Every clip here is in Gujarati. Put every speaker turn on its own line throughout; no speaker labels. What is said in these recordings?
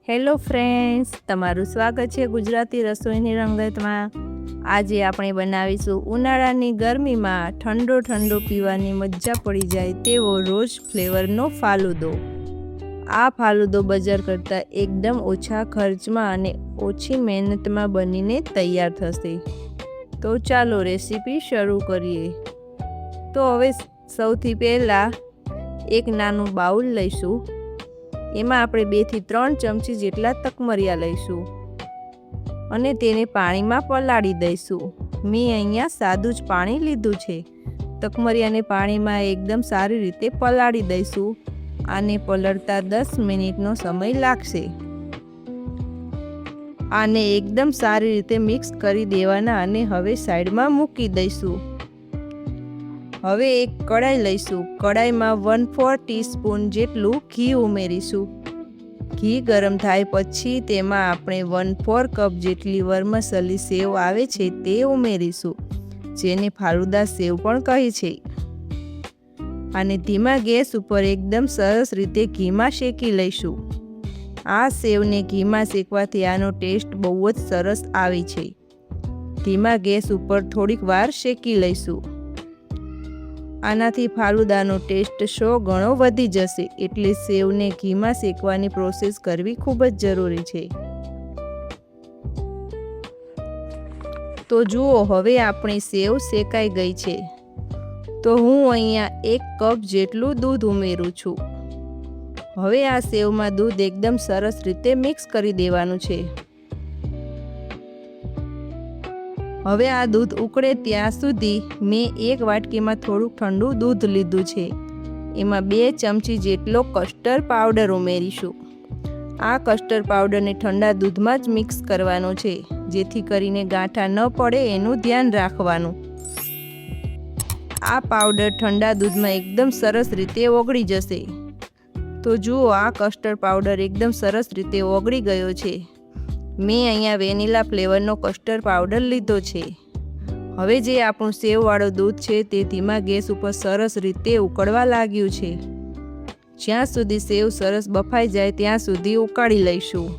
હેલો ફ્રેન્ડ્સ, તમારું સ્વાગત છે ગુજરાતી રસોઈની રંગતમાં। આજે આપણે બનાવીશું ઉનાળાની ગરમીમાં ઠંડો પીવાની મજા પડી જાય તેવો રોઝ ફ્લેવરનો ફાલુદો। આ ફાલુદો બજાર કરતાં એકદમ ઓછા ખર્ચમાં અને ઓછી મહેનતમાં બનીને તૈયાર થશે। તો ચાલો રેસીપી શરૂ કરીએ। તો હવે સૌથી પહેલાં એક નાનું બાઉલ લઈશું। એમાં આપણે 2 થી 3 ચમચી જેટલા તકમરિયા લઈશું અને તેને પાણીમાં પલાળી દઈશું। મેં અહીંયા સાદું જ પાણી લીધું છે। તકમરિયાને પાણીમાં એકદમ સારી રીતે પલાળી દઈશું। આને પલળતા 10 મિનિટનો સમય લાગશે। આને એકદમ સારી રીતે મિક્સ કરી દેવાના અને હવે સાઈડમાં મૂકી દઈશું। હવે એક કડાઈ લઈશું। કડાઈમાં 1/4 ટીસ્પૂન જેટલું ઘી ઉમેરીશું। ઘી ગરમ થાય પછી તેમાં આપણે 1/4 કપ જેટલી વર્મસલી સેવ આવે છે તે ઉમેરીશું, જેને ફાલુદા સેવ પણ કહે છે। અને ધીમા ગેસ ઉપર એકદમ સરસ રીતે ઘીમાં શેકી લઈશું। આ સેવને ઘીમાં શેકવાથી આનો ટેસ્ટ બહુ જ સરસ આવે છે। ધીમા ગેસ ઉપર થોડીક વાર શેકી લઈશું। આનાથી ફાલુદાનો ટેસ્ટ 100 ગણો વધી જશે, એટલે સેવને ઘીમાં શેકવાની પ્રોસેસ કરવી ખૂબ જ જરૂરી છે। તો જુઓ, હવે આપણી સેવ શેકાઈ ગઈ છે। તો હું અહીંયા 1 કપ જેટલું દૂધ ઉમેરું છું। હવે આ સેવમાં દૂધ એકદમ સરસ રીતે મિક્સ કરી દેવાનું છે। હવે આ દૂધ ઉકળે ત્યાં સુધી મેં 1 વાટકીમાં થોડુંક ઠંડુ દૂધ લીધું છે। એમાં 2 ચમચી જેટલો કસ્ટર્ડ પાવડર ઉમેરીશું। આ કસ્ટર્ડ પાવડરને ઠંડા દૂધમાં જ મિક્સ કરવાનો છે, જેથી કરીને ગાંઠા ન પડે એનું ધ્યાન રાખવાનું। આ પાવડર ઠંડા દૂધમાં એકદમ સરસ રીતે ઓગળી જશે। તો જુઓ, આ કસ્ટર્ડ પાવડર એકદમ સરસ રીતે ઓગળી ગયો છે। મેં અહીંયા વેનીલા ફ્લેવરનો કસ્ટર્ડ પાવડર લીધો છે। હવે જે આપણું સેવવાળું દૂધ છે તે ધીમા ગેસ ઉપર સરસ રીતે ઉકળવા લાગ્યું છે। જ્યાં સુધી સેવ સરસ બફાઈ જાય ત્યાં સુધી ઉકાળી લઈશું।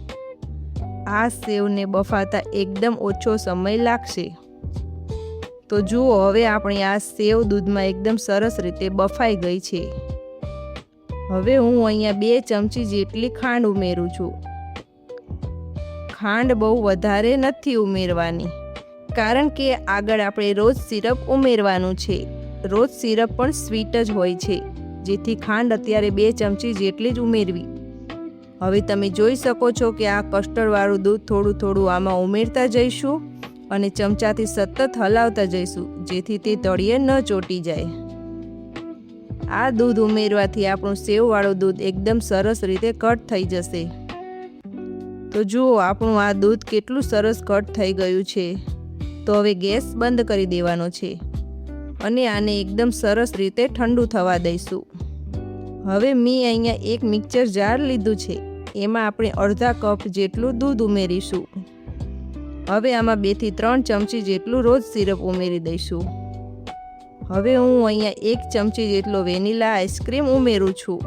આ સેવને બફાતા એકદમ ઓછો સમય લાગશે। તો જુઓ, હવે આપણી આ સેવ દૂધમાં એકદમ સરસ રીતે બફાઈ ગઈ છે। હવે હું અહીંયા 2 ચમચી જેટલી ખાંડ ઉમેરું છું। ખાંડ બહુ વધારે નથી ઉમેરવાની, કારણ કે આગળ આપણે રોઝ સિરપ ઉમેરવાનું છે। રોઝ સિરપ પણ સ્વીટ જ હોય છે, જેથી ખાંડ અત્યારે 2 ચમચી જેટલી જ ઉમેરવી। હવે તમે જોઈ શકો છો કે આ કસ્ટર્ડવાળું દૂધ થોડું આમાં ઉમેરતા જઈશું અને ચમચાથી સતત હલાવતા જઈશું, જેથી તે તળિયે ન ચોંટી જાય। આ દૂધ ઉમેરવાથી આપણું સેવવાળું દૂધ એકદમ સરસ રીતે કટ થઈ જશે। તો જુઓ, આપણું આ દૂધ કેટલું સરસ કટ થઈ ગયું છે। તો હવે ગેસ બંધ કરી દેવાનો છે અને આને એકદમ સરસ રીતે ઠંડુ થવા દઈશું। હવે મેં અહીંયા એક મિક્સર જાર લીધું છે। એમાં આપણે અડધા કપ જેટલું દૂધ ઉમેરીશું। હવે આમાં 2 થી 3 ચમચી જેટલું રોઝ સિરપ ઉમેરી દઈશું। હવે હું અહીંયા 1 ચમચી જેટલો વેનીલા આઈસ્ક્રીમ ઉમેરું છું।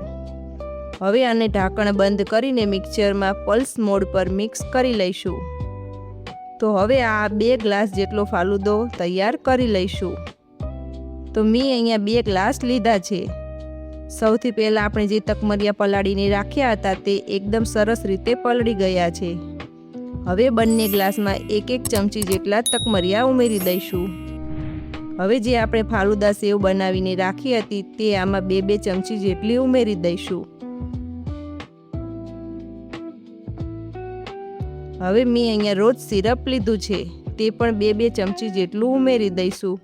હવે આને ઢાંકણ બંધ કરીને મિક્સરમાં પલ્સ મોડ પર મિક્સ કરી લઈશું। તો હવે આ 2 ગ્લાસ જેટલો ફાલુદો તૈયાર કરી લઈશું। તો મેં અહીંયા 2 ગ્લાસ લીધા છે। સૌથી પહેલાં આપણે જે તકમરિયા પલાળીને રાખ્યા હતા તે એકદમ સરસ રીતે પલળી ગયા છે। હવે બંને ગ્લાસમાં 1 ચમચી જેટલા તકમરિયા ઉમેરી દઈશું। હવે જે આપણે ફાલુદા સેવ બનાવીને રાખી હતી તે આમાં 2 ચમચી જેટલી ઉમેરી દઈશું। હવે મેં અહીંયા રોઝ સિરપ લીધું છે, તે પણ 2 ચમચી જેટલું ઉમેરી દઈશું।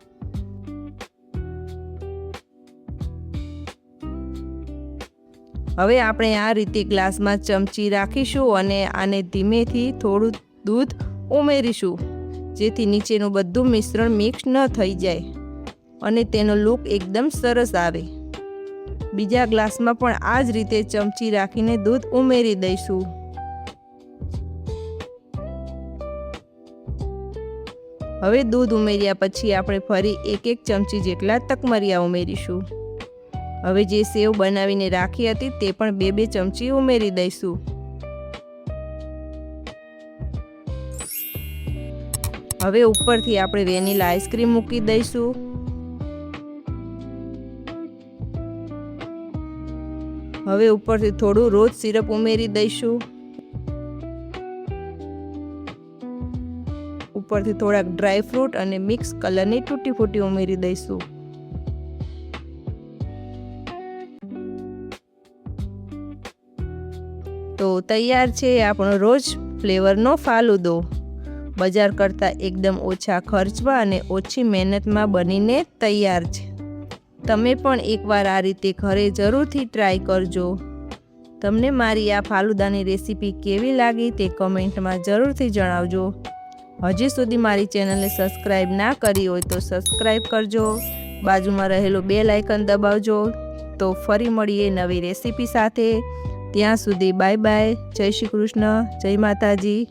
હવે આપણે આ રીતે ગ્લાસમાં ચમચી રાખીશું અને આને ધીમેથી થોડું દૂધ ઉમેરીશું, જેથી નીચેનું બધું મિશ્રણ મિક્સ ન થઈ જાય અને તેનો લુક એકદમ સરસ આવે। બીજા ગ્લાસમાં પણ આ જ રીતે ચમચી રાખીને દૂધ ઉમેરી દઈશું। હવે દૂધ ઉમેર્યા પછી આપણે ફરી 1 ચમચી જેટલા તકમરિયા ઉમેરીશું। હવે જે સેવ બનાવીને રાખી હતી તે પણ 2 ચમચી ઉમેરી દઈશું। હવે ઉપરથી આપણે વેનીલા આઈસ્ક્રીમ મૂકી દઈશું. હવે ઉપરથી થોડું રોઝ સિરપ ઉમેરી દઈશું. ઉપરથી થોડાક ડ્રાય ફ્રૂટ અને મિક્સ કલરની તૂટી ફૂટી ઉમેરી દઈશું. તો તૈયાર છે આપણો રોઝ ફ્લેવરનો ફાલુદો. બજાર કરતાં એકદમ ઓછા ખર્ચમાં અને ઓછી મહેનતમાં બનીને તૈયાર છે. તમે પણ એકવાર આ રીતે ઘરે જરૂરથી ટ્રાય કરજો. તમને મારી આ ફાલુદાની રેસીપી કેવી લાગી તે કમેન્ટમાં જરૂરથી જણાવજો. હજી સુધી મારી ચેનલને સબસ્ક્રાઈબ ના કરી હોય તો સબસ્ક્રાઈબ કરજો. બાજુમાં રહેલું બેલ આઇકન દબાવજો. તો ફરી મળીએ નવી રેસીપી સાથે. ત્યાં સુધી બાય બાય. જય શ્રી કૃષ્ણ. જય માતાજી.